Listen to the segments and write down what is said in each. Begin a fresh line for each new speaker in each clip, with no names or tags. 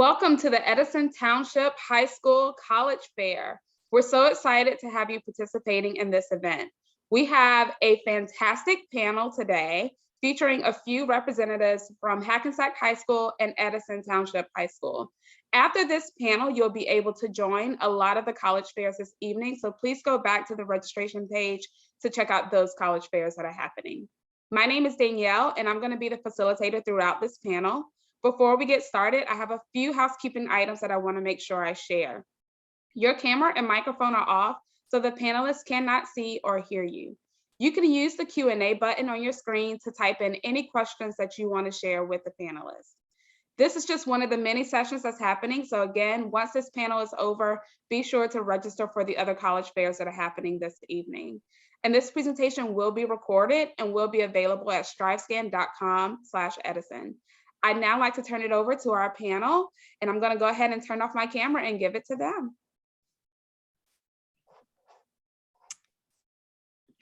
Welcome to the Edison Township High School College Fair. We're so excited to have you participating in this event. We have a fantastic panel today featuring a few representatives from Hackensack High School and Edison Township High School. After this panel, you'll be able to join a lot of the college fairs this evening, so please go back to the registration page to check out those college fairs that are happening. My name is Danielle, and I'm going to be the facilitator throughout this panel. Before we get started, I have a few housekeeping items that I want to make sure I share. Your camera and microphone are off, so the panelists cannot see or hear you. You can use the Q&A button on your screen to type in any questions that you want to share with the panelists. This is just one of the many sessions that's happening. So again, once this panel is over, be sure to register for the other college fairs that are happening this evening. And this presentation will be recorded and will be available at strivescan.com/Edison. I'd now like to turn it over to our panel, and I'm going to go ahead and turn off my camera and give it to them.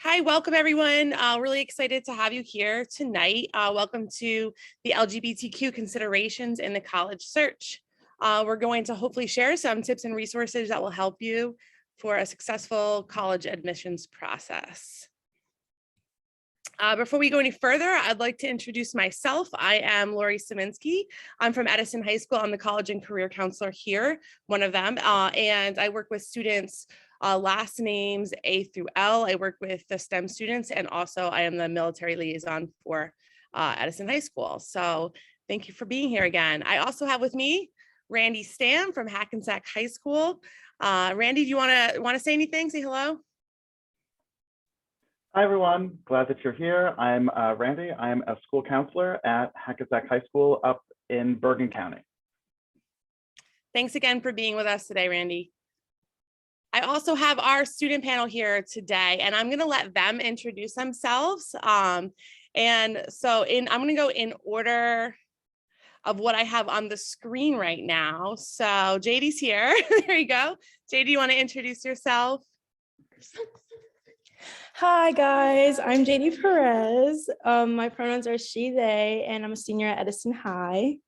Hi, welcome everyone. Really excited to have you here tonight. Welcome to the LGBTQ considerations in the college search. We're going to hopefully share some tips and resources that will help you for a successful college admissions process. Before we go any further, I'd like to introduce myself. I am Lori Szyminski. I'm from Edison High School. I'm the college and career counselor here, one of them, and I work with students last names A through L. I work with the STEM students, and also I am the military liaison for Edison High School. So thank you for being here again. I also have with me Randy Stam from Hackensack High School. Randy, do you want to say anything? Say hello.
Hi, everyone. Glad that you're here. I'm Randy. I'm a school counselor at Hackensack High School up in Bergen County.
Thanks again for being with us today, Randy. I also have our student panel here today, and I'm going to let them introduce themselves. And so I'm going to go in order of what I have on the screen right now. So JD's here. There you go. JD, you want to introduce yourself?
Hi guys, I'm JD Perez. My pronouns are she, they, and I'm a senior at Edison High.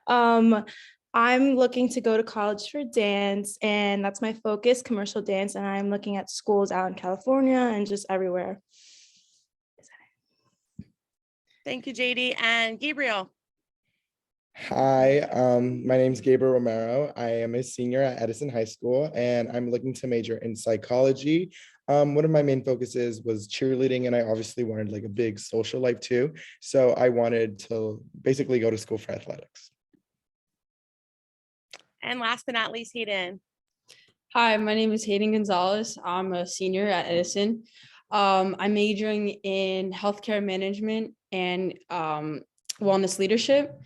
I'm looking to go to college for dance, and that's my focus, commercial dance, and I'm looking at schools out in California and just everywhere.
Thank you, JD. And Gabriel.
Hi, my name is Gabriel Romero. I am a senior at Edison High School, and I'm looking to major in psychology. One of my main focuses was cheerleading, and I obviously wanted like a big social life too. So I wanted to basically go to school for athletics.
And last but not least, Hayden.
Hi, my name is Hayden Gonzalez. I'm a senior at Edison. I'm majoring in healthcare management and wellness leadership.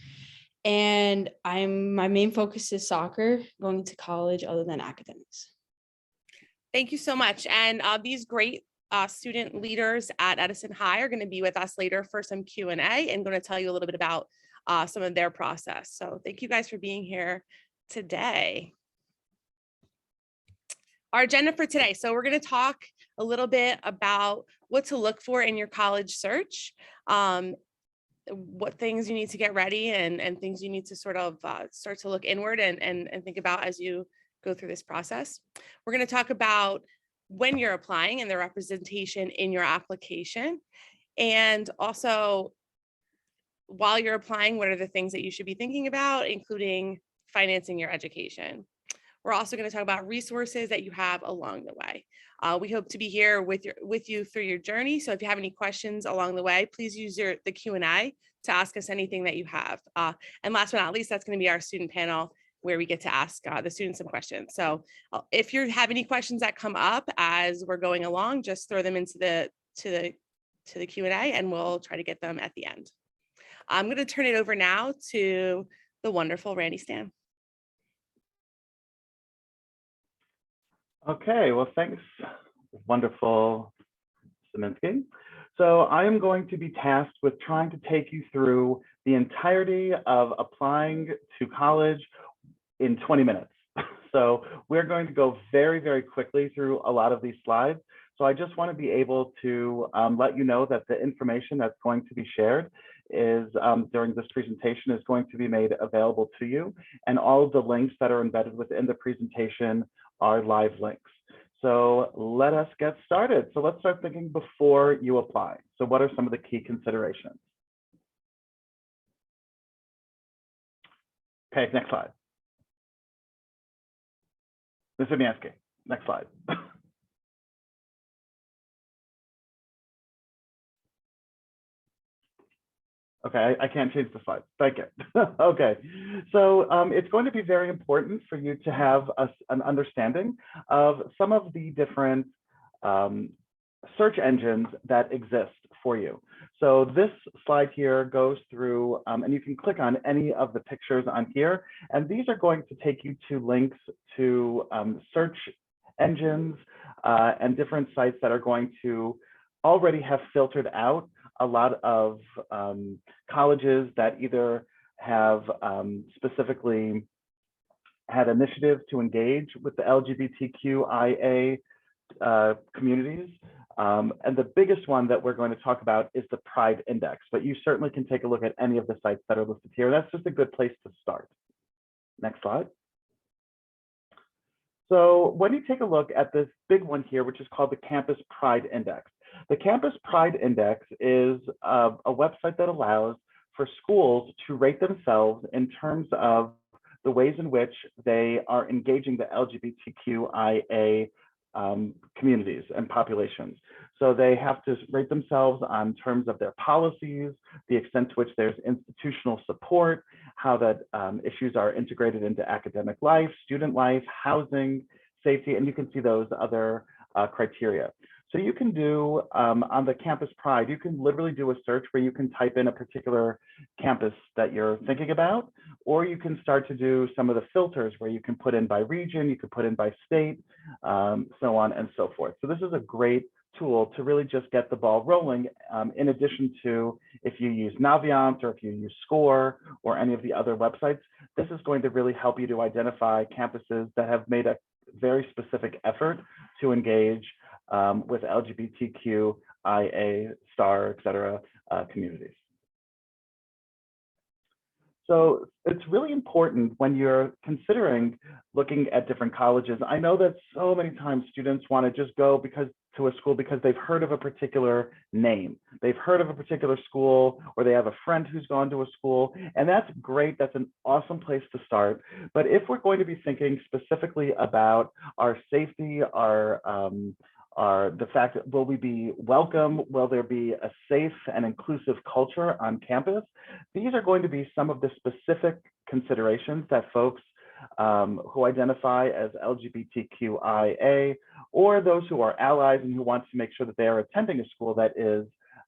And my main focus is soccer, going to college other than academics.
Thank you so much. And these great student leaders at Edison High are going to be with us later for some Q&A and going to tell you a little bit about some of their process. So thank you guys for being here today. Our agenda for today. So we're going to talk a little bit about what to look for in your college search, what things you need to get ready and things you need to sort of start to look inward and think about as you go through this process. We're going to talk about when you're applying and the representation in your application. And also, while you're applying, what are the things that you should be thinking about, including financing your education. We're also going to talk about resources that you have along the way. We hope to be here with you through your journey. So if you have any questions along the way, please use the Q&A to ask us anything that you have. And last but not least, that's going to be our student panel where we get to ask the students some questions. So if you have any questions that come up as we're going along, just throw them into the Q&A and we'll try to get them at the end. I'm going to turn it over now to the wonderful Randy Stam.
Okay, well, thanks, wonderful Szyminski. So I am going to be tasked with trying to take you through the entirety of applying to college in 20 minutes. So we're going to go very, very quickly through a lot of these slides. So I just want to be able to let you know that the information that's going to be shared is during this presentation is going to be made available to you. And all of the links that are embedded within the presentation are live links. So let us get started. So let's start thinking before you apply. So what are some of the key considerations? Okay, next slide. Mr. Mansky, next slide. Okay, I can't change the slide. Thank you. Okay, so it's going to be very important for you to have an understanding of some of the different search engines that exist for you. So this slide here goes through, and you can click on any of the pictures on here, and these are going to take you to links to search engines and different sites that are going to already have filtered out a lot of colleges that either have specifically had initiatives to engage with the LGBTQIA communities. And the biggest one that we're going to talk about is the Pride Index, but you certainly can take a look at any of the sites that are listed here. That's just a good place to start. Next slide. So when you take a look at this big one here, which is called the Campus Pride Index, the Campus Pride Index is a website that allows for schools to rate themselves in terms of the ways in which they are engaging the LGBTQIA communities and populations. So they have to rate themselves on terms of their policies, the extent to which there's institutional support, how that issues are integrated into academic life, student life, housing, safety, and you can see those other criteria. So you can do, on the Campus Pride, you can literally do a search where you can type in a particular campus that you're thinking about, or you can start to do some of the filters where you can put in by region, you can put in by state, so on and so forth. So this is a great tool to really just get the ball rolling, in addition to if you use Naviance or if you use Score or any of the other websites. This is going to really help you to identify campuses that have made a very specific effort to engage with LGBTQIA star, et cetera, communities. So it's really important when you're considering looking at different colleges. I know that so many times students want to just go to a school because they've heard of a particular name. They've heard of a particular school, or they have a friend who's gone to a school, and that's great. That's an awesome place to start. But if we're going to be thinking specifically about our safety, the fact that will we be welcome, will there be a safe and inclusive culture on campus, these are going to be some of the specific considerations that folks who identify as LGBTQIA, or those who are allies and who want to make sure that they are attending a school that is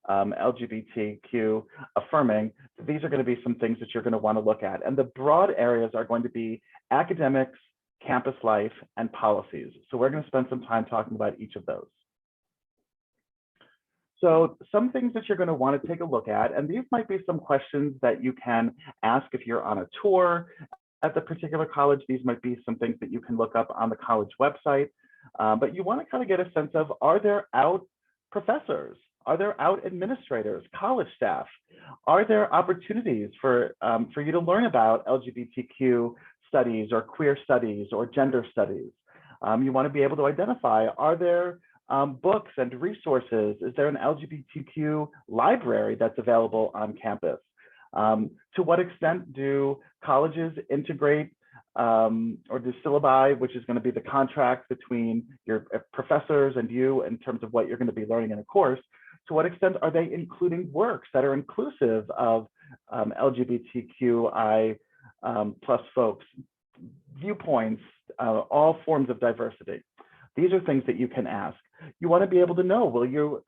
LGBTQ affirming, these are going to be some things that you're going to want to look at. And the broad areas are going to be academics, campus life, and policies. So we're going to spend some time talking about each of those. So some things that you're going to want to take a look at, and these might be some questions that you can ask if you're on a tour at the particular college. These might be some things that you can look up on the college website, but you want to kind of get a sense of, are there out professors? Are there out administrators, college staff? Are there opportunities for you to learn about LGBTQ studies or queer studies or gender studies? You want to be able to identify, are there books and resources? Is there an LGBTQ library that's available on campus? To what extent do colleges integrate or do syllabi, which is going to be the contract between your professors and you in terms of what you're going to be learning in a course, to what extent are they including works that are inclusive of LGBTQI plus folks, viewpoints, all forms of diversity? These are things that you can ask. You want to be able to know, will you,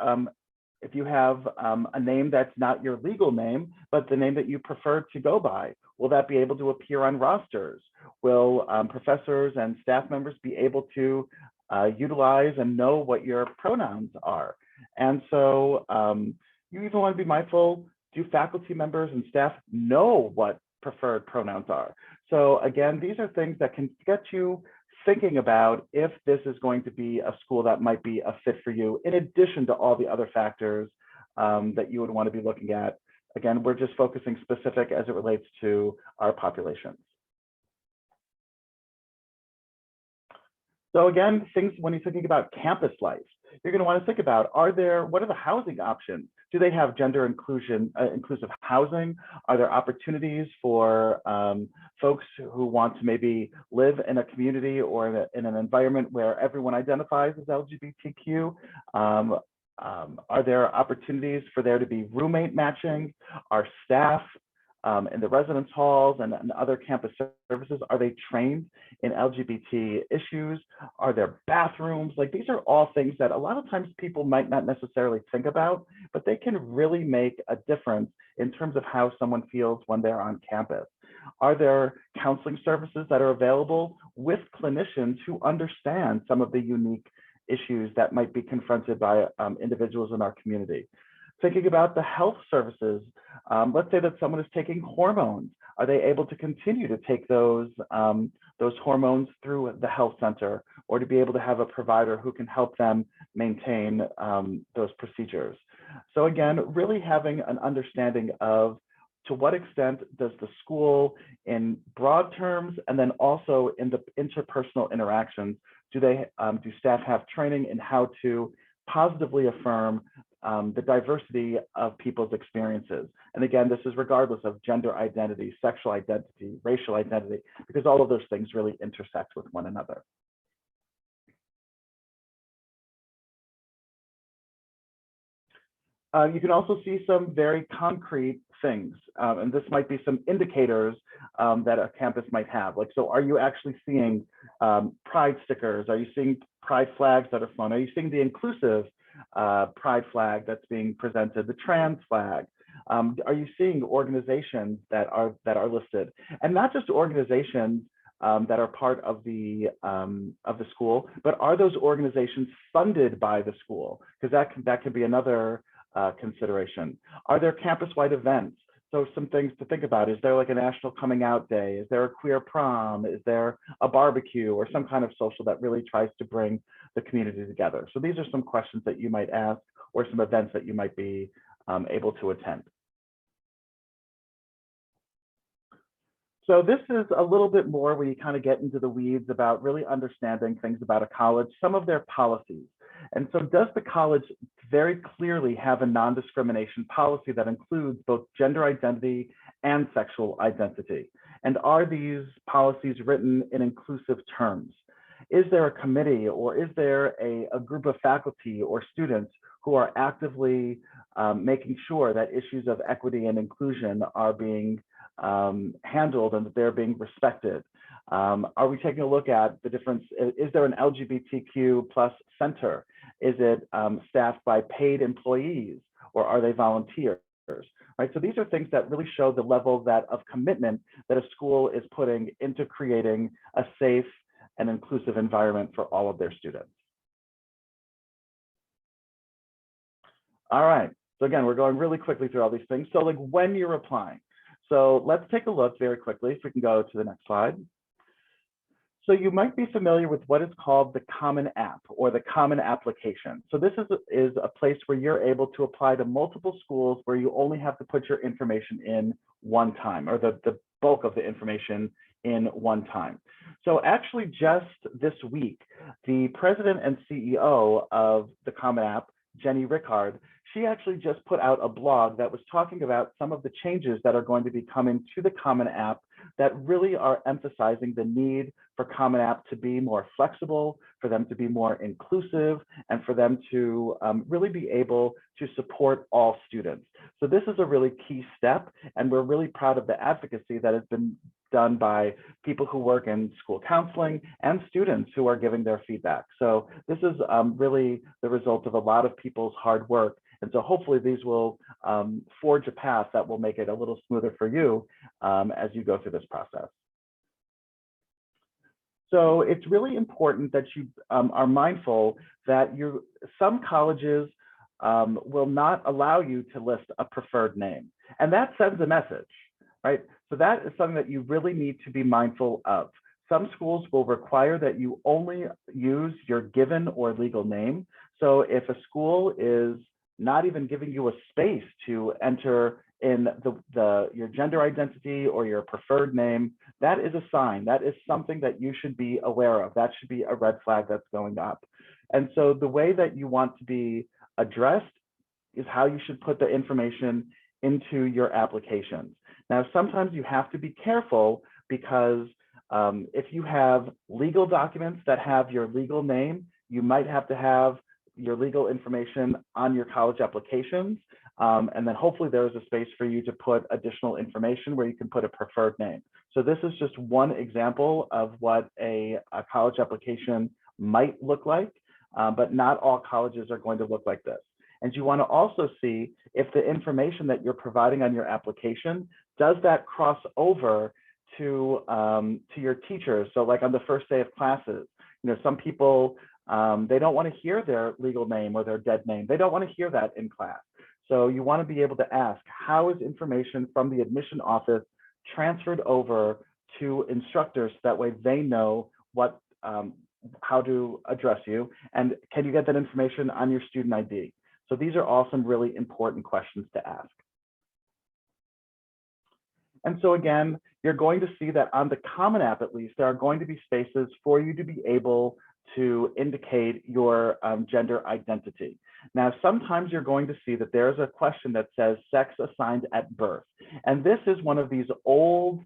if you have a name that's not your legal name, but the name that you prefer to go by, will that be able to appear on rosters? Will professors and staff members be able to utilize and know what your pronouns are? And so you even want to be mindful, do faculty members and staff know what preferred pronouns are? So again, these are things that can get you thinking about if this is going to be a school that might be a fit for you, in addition to all the other factors that you would want to be looking at Again, we're just focusing specific as it relates to our populations. So again, things when you're thinking about campus life, you're going to want to think about, what are the housing options? Do they have gender inclusive housing? Are there opportunities for folks who want to maybe live in a community or in an environment where everyone identifies as LGBTQ? Are there opportunities for there to be roommate matching? Are staff in the residence halls and other campus services, are they trained in LGBT issues? Are there bathrooms? Like, these are all things that a lot of times people might not necessarily think about, but they can really make a difference in terms of how someone feels when they're on campus. Are there counseling services that are available with clinicians who understand some of the unique issues that might be confronted by individuals in our community? Thinking about the health services, let's say that someone is taking hormones. Are they able to continue to take those hormones through the health center, or to be able to have a provider who can help them maintain those procedures? So again, really having an understanding of to what extent does the school, in broad terms, and then also in the interpersonal interactions, do staff have training in how to positively affirm the diversity of people's experiences? And again, this is regardless of gender identity, sexual identity, racial identity, because all of those things really intersect with one another. You can also see some very concrete things, and this might be some indicators that a campus might have. Like, so are you actually seeing pride stickers? Are you seeing pride flags that are flown? Are you seeing the inclusive pride flag that's being presented, the trans flag? Are you seeing organizations that are listed, and not just organizations that are part of the school, but are those organizations funded by the school? Because that can be another consideration. Are there campus-wide events? So some things to think about. Is there like a national coming out day? Is there a queer prom? Is there a barbecue or some kind of social that really tries to bring the community together? So these are some questions that you might ask, or some events that you might be able to attend. So this is a little bit more where you kind of get into the weeds about really understanding things about a college, some of their policies. And so does the college very clearly have a non-discrimination policy that includes both gender identity and sexual identity? And are these policies written in inclusive terms? Is there a committee, or is there a group of faculty or students who are actively making sure that issues of equity and inclusion are being handled and that they're being respected? Are we taking a look at the difference? Is there an LGBTQ plus center? Is it staffed by paid employees, or are they volunteers? Right. So these are things that really show the level of commitment that a school is putting into creating a safe and inclusive environment for all of their students. All right. So again, we're going really quickly through all these things. So like when you're applying. So let's take a look very quickly, if we can go to the next slide. So you might be familiar with what is called the Common App, or the Common Application. So this is a place where you're able to apply to multiple schools where you only have to put your information in one time, or the bulk of the information in one time. So actually just this week, the president and CEO of the Common App, Jenny Rickard, she actually just put out a blog that was talking about some of the changes that are going to be coming to the Common App that really are emphasizing the need for Common App to be more flexible, for them to be more inclusive, and for them to really be able to support all students. So this is a really key step, and we're really proud of the advocacy that has been done by people who work in school counseling and students who are giving their feedback. So this is really the result of a lot of people's hard work. And so hopefully these will forge a path that will make it a little smoother for you as you go through this process. So it's really important that you are mindful that some colleges will not allow you to list a preferred name. And that sends a message, right? So that is something that you really need to be mindful of. Some schools will require that you only use your given or legal name. So if a school is not even giving you a space to enter in your gender identity or your preferred name, that is a sign. That is something that you should be aware of. That should be a red flag that's going up. And so the way that you want to be addressed is how you should put the information into your applications. Now, sometimes you have to be careful because if you have legal documents that have your legal name, you might have to have your legal information on your college applications. And then hopefully there's a space for you to put additional information where you can put a preferred name. So this is just one example of what a college application might look like, but not all colleges are going to look like this. And you want to also see if the information that you're providing on your application, does that cross over to your teachers? So like on the first day of classes, some people, they don't want to hear their legal name or their dead name. They don't want to hear that in class. So you want to be able to ask, how is information from the admission office transferred over to instructors so that way they know what, how to address you? And can you get that information on your student ID? So these are all some really important questions to ask. And so again, you're going to see that on the Common App, at least, there are going to be spaces for you to be able to indicate your gender identity. Now, sometimes you're going to see that there's a question that says sex assigned at birth. And this is one of these old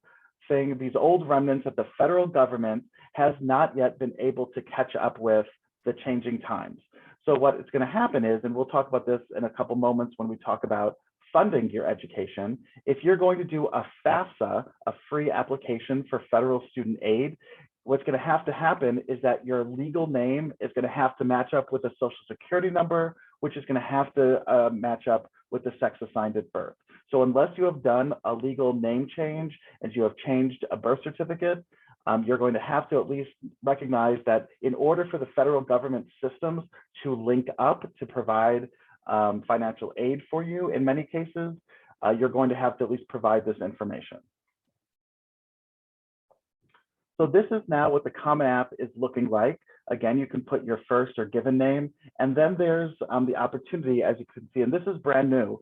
remnants that the federal government has not yet been able to catch up with the changing times. So what is going to happen is, and we'll talk about this in a couple moments when we talk about funding your education, if you're going to do a FAFSA, a free application for federal student aid, what's going to have to happen is that your legal name is going to have to match up with a social security number, which is going to have to match up with the sex assigned at birth. So unless you have done a legal name change and you have changed a birth certificate, you're going to have to at least recognize that in order for the federal government systems to link up to provide financial aid for you, in many cases, you're going to have to at least provide this information. So this is now what the Common App is looking like. Again, you can put your first or given name, and then there's the opportunity, as you can see, and this is brand new,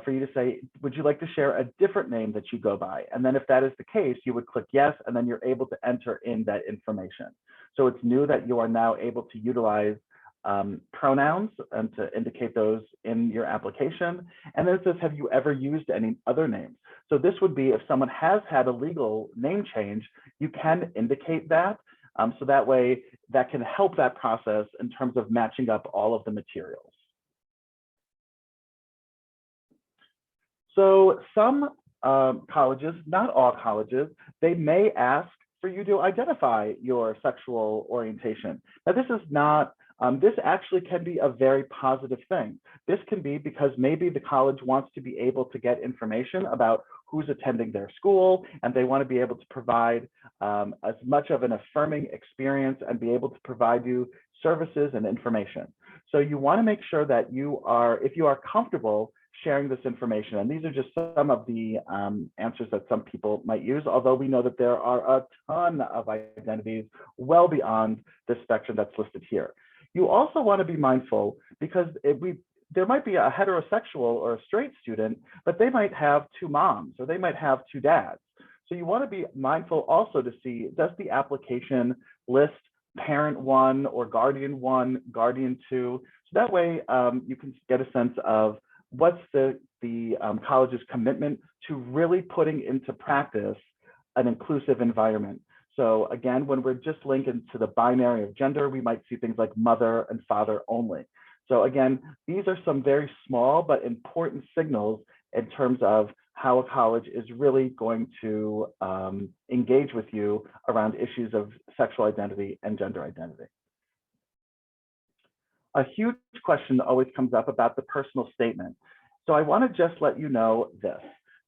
for you to say, would you like to share a different name that you go by? And then if that is the case, you would click yes, and then you're able to enter in that information. So it's new that you are now able to utilize pronouns and to indicate those in your application. And then it says, have you ever used any other names? So this would be if someone has had a legal name change, you can indicate that. So that way that can help that process in terms of matching up all of the materials. So some colleges, not all colleges, they may ask for you to identify your sexual orientation. Now this is not, this actually can be a very positive thing. This can be because maybe the college wants to be able to get information about who's attending their school, and they want to be able to provide as much of an affirming experience and be able to provide you services and information. So you want to make sure that you are, if you are comfortable sharing this information, and these are just some of the answers that some people might use, although we know that there are a ton of identities well beyond the spectrum that's listed here. You also want to be mindful because there might be a heterosexual or a straight student, but they might have two moms or they might have two dads. So you want to be mindful also to see, does the application list parent one or guardian one, guardian two? So that way you can get a sense of what's the college's commitment to really putting into practice an inclusive environment. So again, when we're just linking to the binary of gender, we might see things like mother and father only. So again, these are some very small but important signals in terms of how a college is really going to engage with you around issues of sexual identity and gender identity. A huge question always comes up about the personal statement. So I want to just let you know this.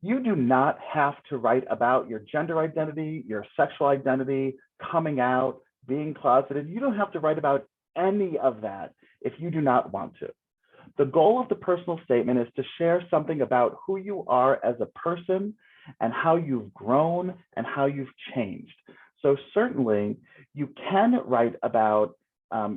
You do not have to write about your gender identity, your sexual identity, coming out, being closeted. You don't have to write about any of that if you do not want to. The goal of the personal statement is to share something about who you are as a person and how you've grown and how you've changed. So certainly you can write about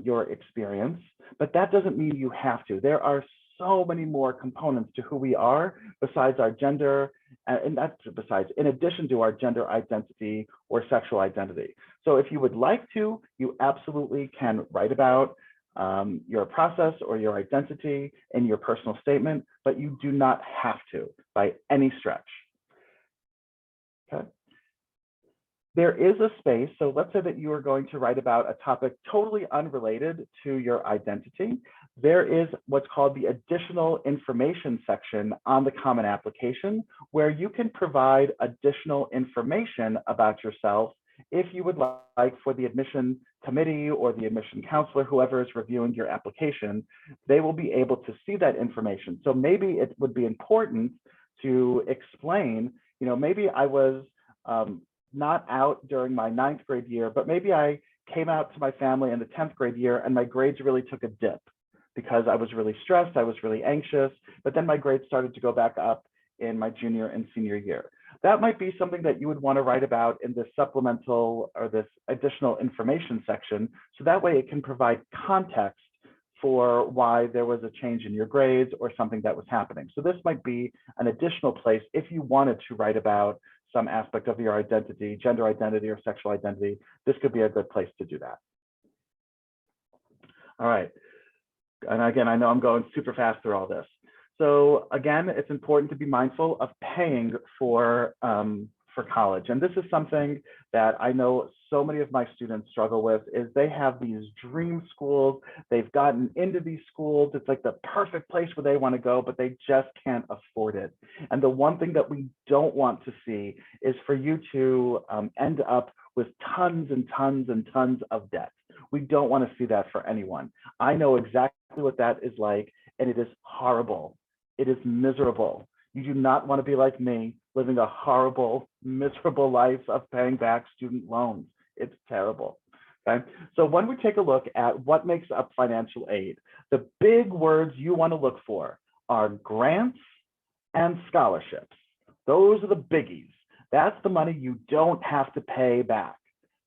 your experience, but that doesn't mean you have to. There are so many more components to who we are besides our gender, and that's besides, in addition to our gender identity or sexual identity. So if you would like to, you absolutely can write about your process or your identity in your personal statement, but you do not have to by any stretch. Okay. There is a space, so let's say that you are going to write about a topic totally unrelated to your identity. There is what's called the additional information section on the Common Application, where you can provide additional information about yourself if you would like for the admission committee or the admission counselor, whoever is reviewing your application, they will be able to see that information. So maybe it would be important to explain, maybe I was not out during my 9th grade year, but maybe I came out to my family in the 10th grade year and my grades really took a dip because I was really stressed, I was really anxious, but then my grades started to go back up in my junior and senior year. That might be something that you would want to write about in this supplemental or this additional information section. So that way it can provide context for why there was a change in your grades or something that was happening. So this might be an additional place if you wanted to write about some aspect of your identity, gender identity or sexual identity. This could be a good place to do that. All right. And again, I know I'm going super fast through all this. So again, it's important to be mindful of paying for college. And this is something that I know so many of my students struggle with, is they have these dream schools. They've gotten into these schools. It's like the perfect place where they want to go, but they just can't afford it. And the one thing that we don't want to see is for you to end up with tons and tons and tons of debt. We don't want to see that for anyone. I know exactly what that is like, and it is horrible. It is miserable. You do not want to be like me, living a horrible, miserable life of paying back student loans. It's terrible. Okay. So when we take a look at what makes up financial aid, the big words you want to look for are grants and scholarships. Those are the biggies. That's the money you don't have to pay back.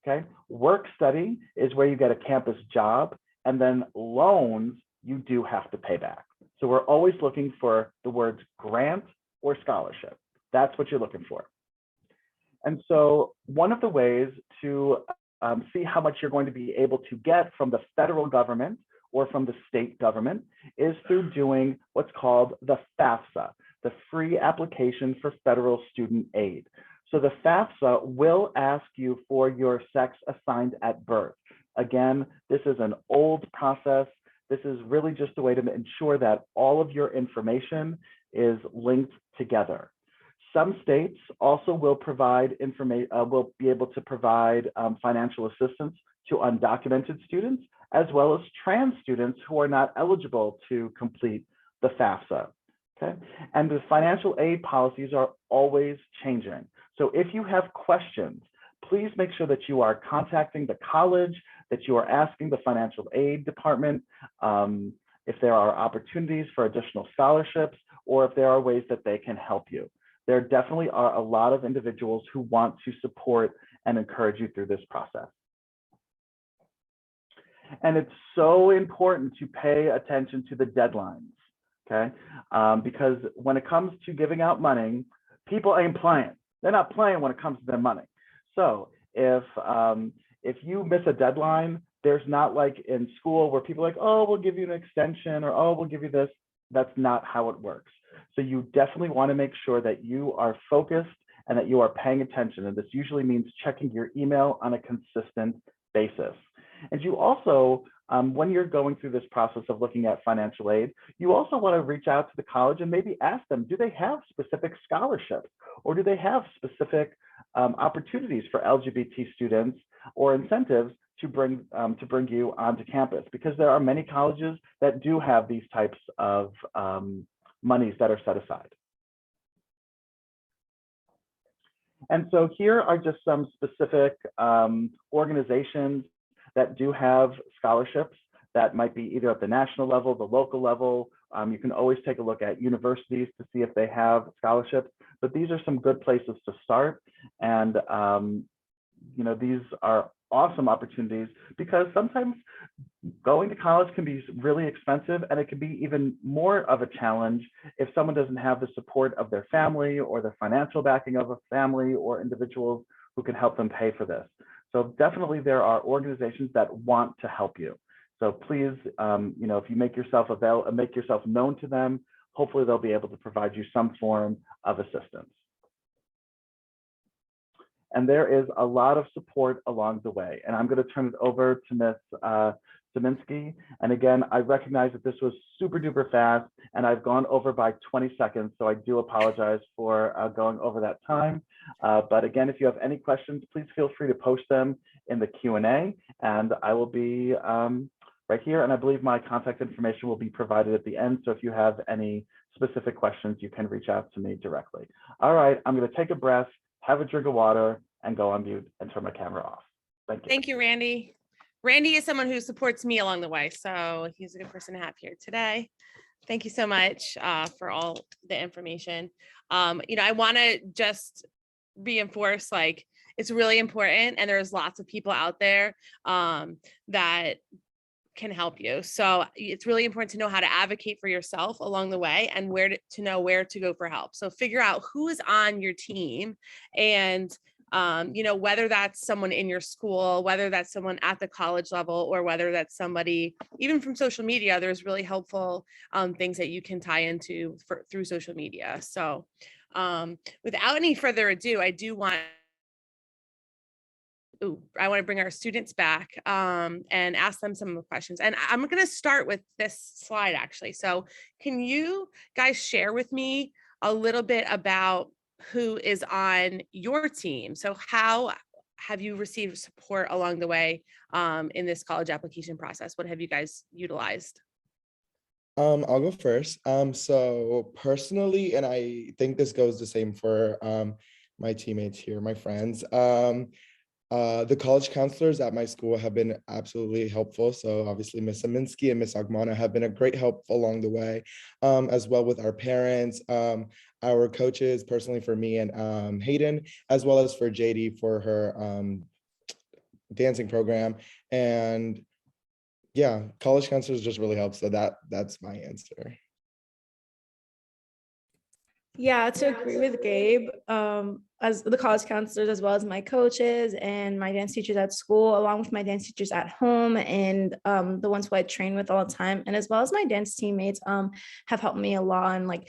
Okay. Work study is where you get a campus job, and then loans you do have to pay back. So we're always looking for the words grant or scholarship. That's what you're looking for. And so one of the ways to see how much you're going to be able to get from the federal government or from the state government is through doing what's called the FAFSA, the Free Application for Federal Student Aid. So the FAFSA will ask you for your sex assigned at birth. Again, this is an old process. This is really just a way to ensure that all of your information is linked together. Some states also will provide will be able to provide financial assistance to undocumented students, as well as trans students who are not eligible to complete the FAFSA. Okay, and the financial aid policies are always changing. So if you have questions, please make sure that you are contacting the college, that you are asking the financial aid department if there are opportunities for additional scholarships, or if there are ways that they can help you. There definitely are a lot of individuals who want to support and encourage you through this process. And it's so important to pay attention to the deadlines, okay? Because when it comes to giving out money, people ain't playing. They're not playing when it comes to their money. So if you miss a deadline, there's not like in school where people are like, oh, we'll give you an extension, or oh, we'll give you this. That's not how it works. So you definitely want to make sure that you are focused and that you are paying attention. And this usually means checking your email on a consistent basis. And you also, when you're going through this process of looking at financial aid, you also want to reach out to the college and maybe ask them, do they have specific scholarships, or do they have specific opportunities for LGBT students or incentives to bring you onto campus? Because there are many colleges that do have these types of monies that are set aside. And so here are just some specific organizations that do have scholarships that might be either at the national level, the local level. You can always take a look at universities to see if they have scholarships, but these are some good places to start. And these are awesome opportunities, because sometimes going to college can be really expensive, and it can be even more of a challenge if someone doesn't have the support of their family or the financial backing of a family or individuals who can help them pay for this. So definitely there are organizations that want to help you. So please, if you make yourself known to them, hopefully they'll be able to provide you some form of assistance. And there is a lot of support along the way. And I'm going to turn it over to Ms. Saminsky. And again, I recognize that this was super duper fast, and I've gone over by 20 seconds. So I do apologize for going over that time. But again, if you have any questions, please feel free to post them in the Q&A, and I will be right here. And I believe my contact information will be provided at the end. So if you have any specific questions, you can reach out to me directly. All right, I'm going to take a breath, have a drink of water, and go on mute and turn my camera off. Thank you.
Thank you, Randy. Randy is someone who supports me along the way, so he's a good person to have here today. Thank you so much for all the information. I want to just reinforce, like, it's really important, and there's lots of people out there that can help you. So it's really important to know how to advocate for yourself along the way, and to know where to go for help. So figure out who is on your team, and whether that's someone in your school, whether that's someone at the college level, or whether that's somebody even from social media. There's really helpful things that you can tie into through social media. So without any further ado, I want to bring our students back and ask them some questions. And I'm going to start with this slide, actually. So can you guys share with me a little bit about who is on your team? So how have you received support along the way in this college application process? What have you guys utilized?
I'll go first. So personally, and I think this goes the same for my teammates here, my friends. The college counselors at my school have been absolutely helpful. So obviously Ms. Saminsky and Ms. Agmana have been a great help along the way, as well with our parents, our coaches, personally for me and Hayden, as well as for JD for her dancing program. And yeah, college counselors just really help. So that's my answer.
Yeah, to agree with Gabe, as the college counselors, as well as my coaches and my dance teachers at school, along with my dance teachers at home, and the ones who I train with all the time, and as well as my dance teammates have helped me a lot. And like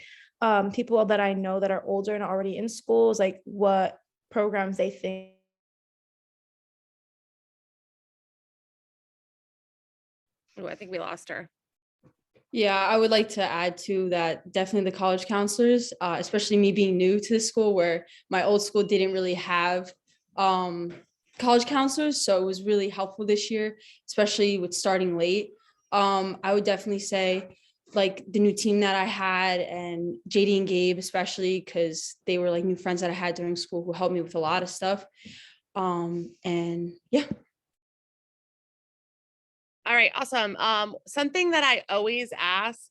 people that I know that are older and are already in schools, like what programs they think.
Oh, I think we lost her.
Yeah, I would like to add to that, definitely the college counselors, especially me being new to the school, where my old school didn't really have college counselors. So it was really helpful this year, especially with starting late. I would definitely say like the new team that I had, and JD and Gabe, especially because they were like new friends that I had during school who helped me with a lot of stuff. And yeah.
All right, awesome. Something that I always ask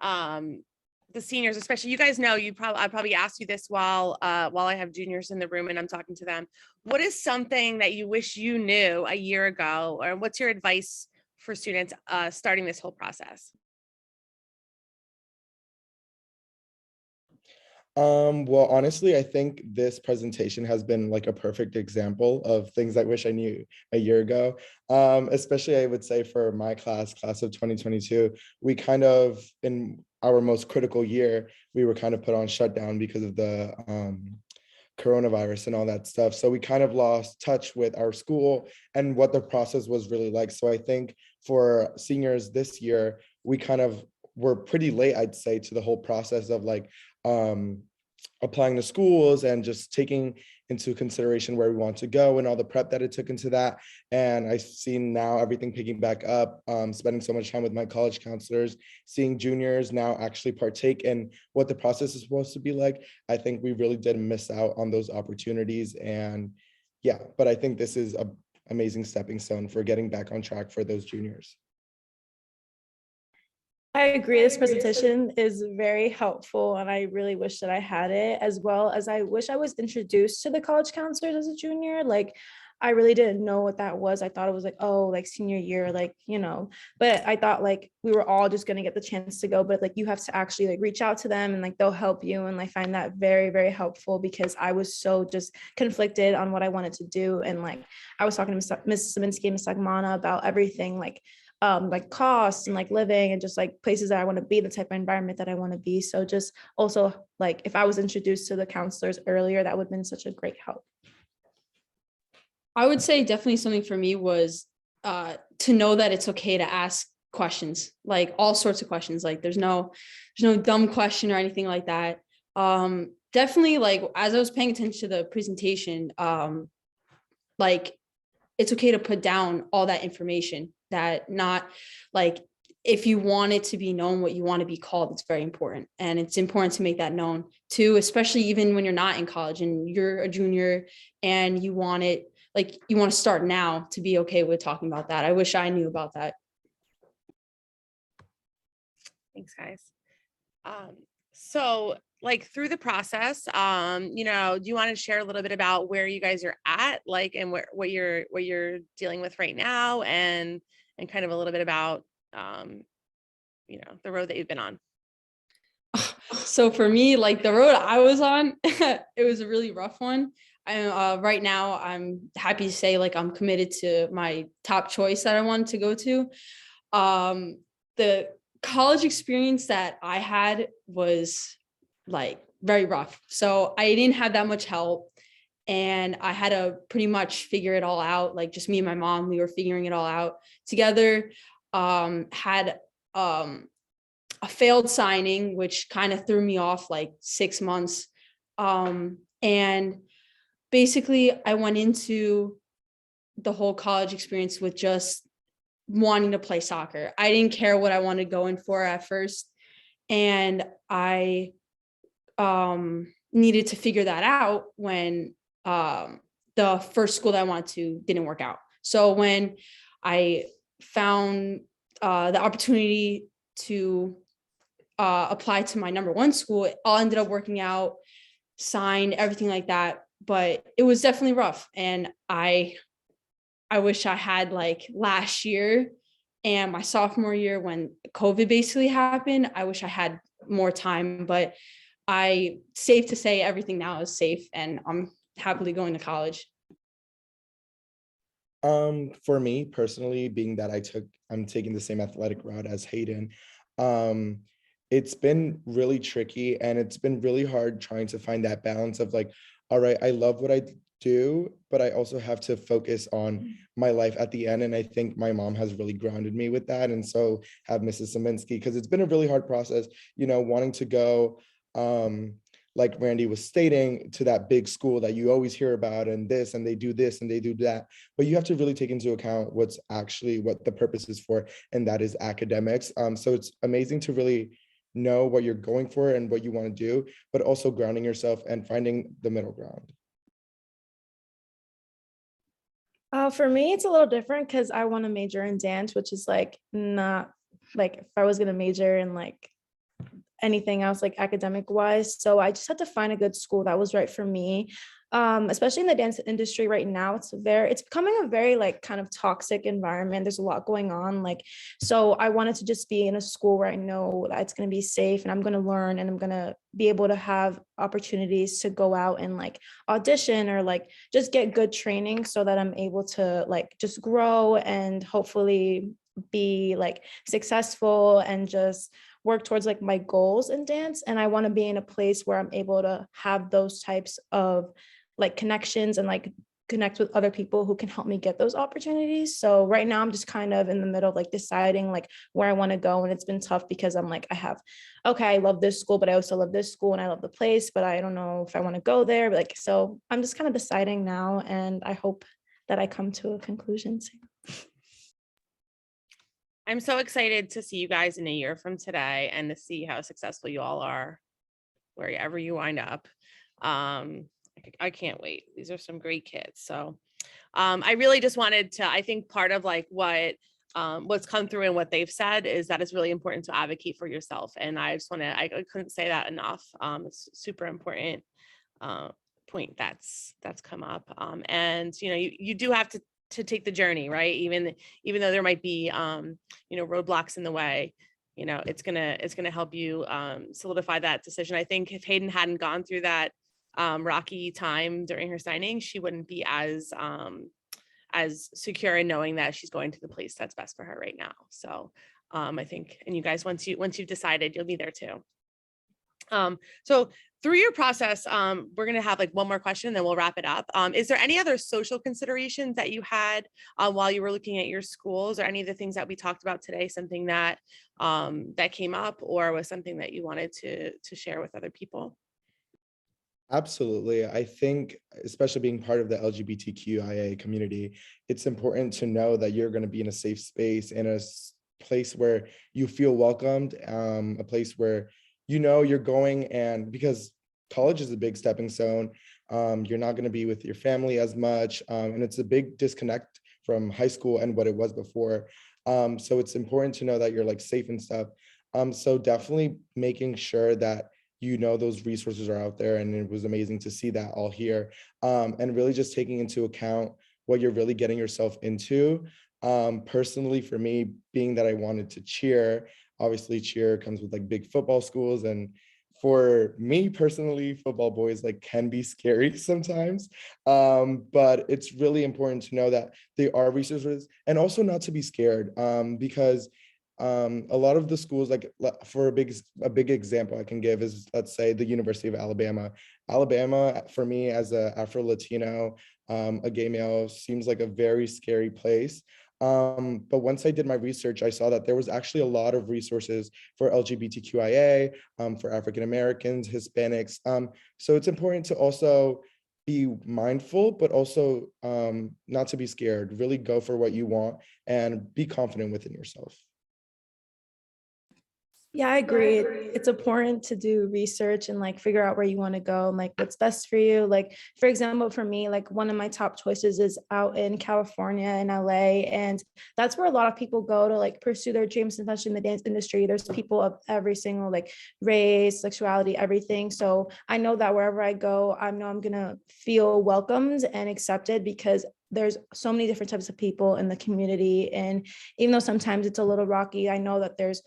the seniors, especially, you guys know, I probably asked you this while I have juniors in the room and I'm talking to them. What is something that you wish you knew a year ago, or what's your advice for students starting this whole process?
Well, honestly, I think this presentation has been like a perfect example of things I wish I knew a year ago. Especially I would say for my class of 2022, we kind of, in our most critical year, we were kind of put on shutdown because of the coronavirus and all that stuff. So we kind of lost touch with our school and what the process was really like. So I think for seniors this year, we kind of were pretty late, I'd say, to the whole process of like applying to schools and just taking into consideration where we want to go and all the prep that it took into that. And I've seen now everything picking back up, spending so much time with my college counselors, seeing juniors now actually partake in what the process is supposed to be like. I think we really did miss out on those opportunities. And yeah, but I think this is an amazing stepping stone for getting back on track for those juniors.
I agree. This presentation is very helpful, and I really wish that I had it, as well as I wish I was introduced to the college counselors as a junior. Like, I really didn't know what that was. I thought it was like, oh, like senior year, like, but I thought like we were all just going to get the chance to go, but like you have to actually like reach out to them and like they'll help you. And I find that very, very helpful because I was so just conflicted on what I wanted to do. And like I was talking to Ms. Saminsky, Ms. Sagmana about everything, like costs and like living and just like places that I want to be, the type of environment that I want to be. So just also like if I was introduced to the counselors earlier, that would have been such a great help.
I would say definitely something for me was to know that it's okay to ask questions, like all sorts of questions. Like there's no dumb question or anything like that. Definitely, like as I was paying attention to the presentation, like it's okay to put down all that information, that not like if you want it to be known what you want to be called, it's very important. And it's important to make that known too, especially even when you're not in college and you're a junior and you want it, like you want to start now, to be okay with talking about that. I wish I knew about that.
Thanks, guys. So like through the process, do you want to share a little bit about where you guys are at, like, and what you're dealing with right now, and kind of a little bit about, the road that you've been on?
So for me, like the road I was on, it was a really rough one. Right now, I'm happy to say like I'm committed to my top choice that I wanted to go to. The college experience that I had was like very rough. So I didn't have that much help and I had to pretty much figure it all out. Like just me and my mom, we were figuring it all out together. Had a failed signing, which kind of threw me off like 6 months. And basically I went into the whole college experience with just wanting to play soccer. I didn't care what I wanted to go in for at first. And I needed to figure that out when the first school that I wanted to didn't work out. So when I found the opportunity to apply to my number one school, it all ended up working out, signed, everything like that. But it was definitely rough. And I wish I had like last year and my sophomore year when COVID basically happened, I wish I had more time, but safe to say everything now is safe and I'm happily going to college.
For me personally, being that I'm taking the same athletic route as Hayden, it's been really tricky and it's been really hard trying to find that balance of like, all right, I love what I do, but I also have to focus on my life at the end. And I think my mom has really grounded me with that. And so have Mrs. Saminsky, because it's been a really hard process, wanting to go, like Randy was stating, to that big school that you always hear about and this, and they do this and they do that. But you have to really take into account what the purpose is for, and that is academics. So it's amazing to really know what you're going for and what you want to do, but also grounding yourself and finding the middle ground.
For me, it's a little different because I want to major in dance, which is like not like if I was going to major in like anything else like academic wise. So I just had to find a good school that was right for me. Especially in the dance industry right now, it's becoming a very like kind of toxic environment. There's a lot going on. Like, so I wanted to just be in a school where I know that it's going to be safe and I'm going to learn and I'm going to be able to have opportunities to go out and like audition or like just get good training so that I'm able to like just grow and hopefully be like successful and just work towards like my goals in dance. And I want to be in a place where I'm able to have those types of like connections and like connect with other people who can help me get those opportunities. So right now I'm just kind of in the middle of like deciding like where I want to go. And it's been tough because I'm like, I love this school, but I also love this school and I love the place, but I don't know if I want to go there. But like, so I'm just kind of deciding now and I hope that I come to a conclusion soon.
I'm so excited to see you guys in a year from today and to see how successful you all are wherever you wind up. I can't wait. These are some great kids. So I really just wanted to, I think part of like what's come through and what they've said is that it's really important to advocate for yourself. And I just I couldn't say that enough. It's super important point that's come up. And you do have to take the journey, right? Even though there might be roadblocks in the way, it's gonna help you solidify that decision. I think if Hayden hadn't gone through that rocky time during her signing, she wouldn't be as secure in knowing that she's going to the place that's best for her right now. So I think, and you guys, once you've decided, you'll be there too. So through your process, we're going to have like one more question and then we'll wrap it up. Is there any other social considerations that you had while you were looking at your schools, or any of the things that we talked about today, something that that came up, or was something that you wanted to share with other people?
Absolutely. I think, especially being part of the LGBTQIA community, it's important to know that you're going to be in a safe space, in a place where you feel welcomed, a place where you're going, and because college is a big stepping stone, you're not going to be with your family as much, and it's a big disconnect from high school and what it was before. So it's important to know that you're like safe and stuff. So definitely making sure that those resources are out there, and it was amazing to see that all here, and really just taking into account what you're really getting yourself into. Personally, for me, being that I wanted to cheer, obviously cheer comes with like big football schools, and for me personally, football boys like can be scary sometimes, but it's really important to know that they are resources, and also not to be scared, because a lot of the schools, like for a big example I can give is, let's say, the University of Alabama. Alabama, for me as a Afro-Latino, a gay male, seems like a very scary place. But once I did my research, I saw that there was actually a lot of resources for LGBTQIA, for African Americans, Hispanics. So it's important to also be mindful, but also not to be scared. Really go for what you want and be confident within yourself.
Yeah, I agree. It's important to do research and like figure out where you want to go and like what's best for you. Like, for example, for me, like one of my top choices is out in California and LA. And that's where a lot of people go to like pursue their dreams, especially in the dance industry. There's people of every single like race, sexuality, everything. So I know that wherever I go, I know I'm going to feel welcomed and accepted, because there's so many different types of people in the community. And even though sometimes it's a little rocky, I know that there's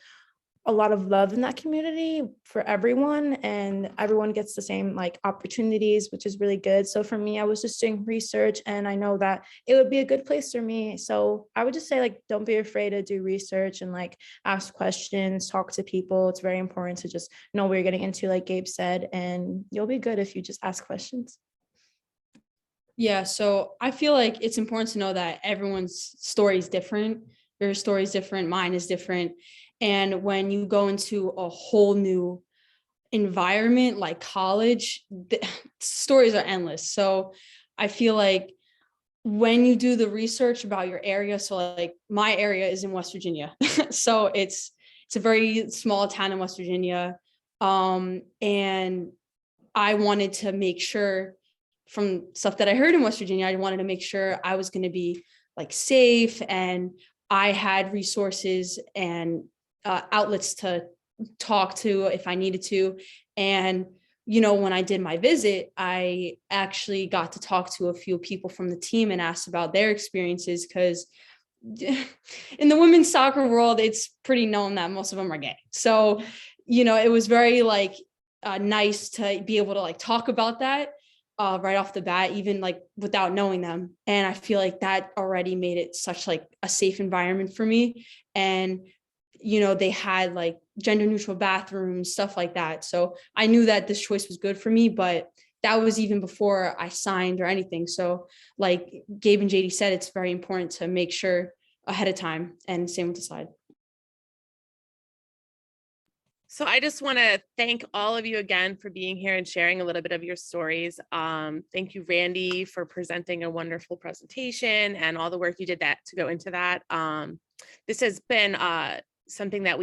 a lot of love in that community for everyone, and everyone gets the same like opportunities, which is really good. So for me, I was just doing research, and I know that it would be a good place for me. So I would just say, like, don't be afraid to do research and like ask questions, talk to people. It's very important to just know what you're getting into, like Gabe said, and you'll be good if you just ask questions.
Yeah, so I feel like it's important to know that everyone's story is different. Your story is different, mine is different. And when you go into a whole new environment like college, the stories are endless. So I feel like when you do the research about your area, so like my area is in West Virginia. So it's a very small town in West Virginia. And I wanted to make sure, from stuff that I heard in West Virginia, I wanted to make sure I was going to be like safe, and I had resources and outlets to talk to if I needed to. And, when I did my visit, I actually got to talk to a few people from the team and asked about their experiences, because in the women's soccer world, it's pretty known that most of them are gay. So, it was very like nice to be able to like talk about that right off the bat, even like without knowing them. And I feel like that already made it such like a safe environment for me. And they had like gender neutral bathrooms, stuff like that. So I knew that this choice was good for me, but that was even before I signed or anything. So like Gabe and JD said, it's very important to make sure ahead of time, and same with the slide.
So I just want to thank all of you again for being here and sharing a little bit of your stories. Thank you, Randy, for presenting a wonderful presentation and all the work you did to go into that. This has been something that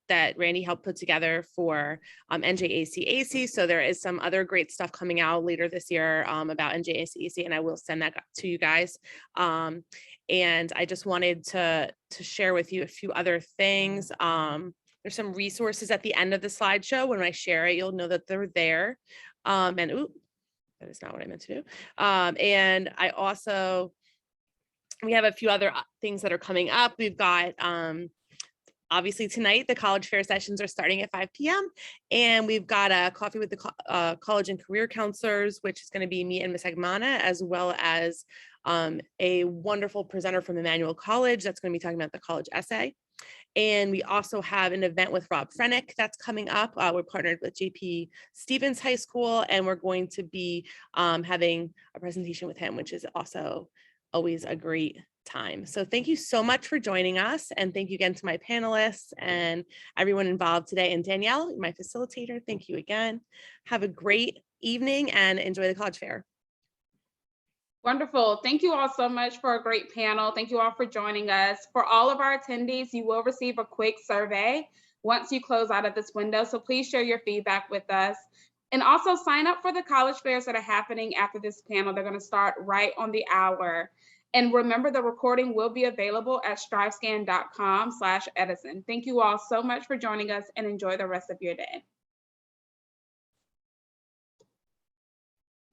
that Randy helped put together for NJACAC. So there is some other great stuff coming out later this year about NJACAC, and I will send that to you guys. And I just wanted to share with you a few other things. There's some resources at the end of the slideshow. When I share it, you'll know that they're there. And That is not what I meant to do. And we have a few other things that are coming up. We've got, obviously tonight, the college fair sessions are starting at 5 p.m. And we've got a coffee with the college and career counselors, which is going to be me and Ms. Agmana, as well as a wonderful presenter from Emmanuel College that's going to be talking about the college essay. And we also have an event with Rob Frenick that's coming up. We're partnered with JP Stevens High School, and we're going to be having a presentation with him, which is also always a great time. So thank you so much for joining us. And thank you again to my panelists and everyone involved today. And Danielle, my facilitator, thank you again. Have a great evening and enjoy the college fair.
Wonderful. Thank you all so much for a great panel. Thank you all for joining us. For all of our attendees, you will receive a quick survey once you close out of this window. So please share your feedback with us. And also sign up for the college fairs that are happening after this panel. They're going to start right on the hour. And remember, the recording will be available at strivescan.com/Edison. Thank you all so much for joining us and enjoy the rest of your day.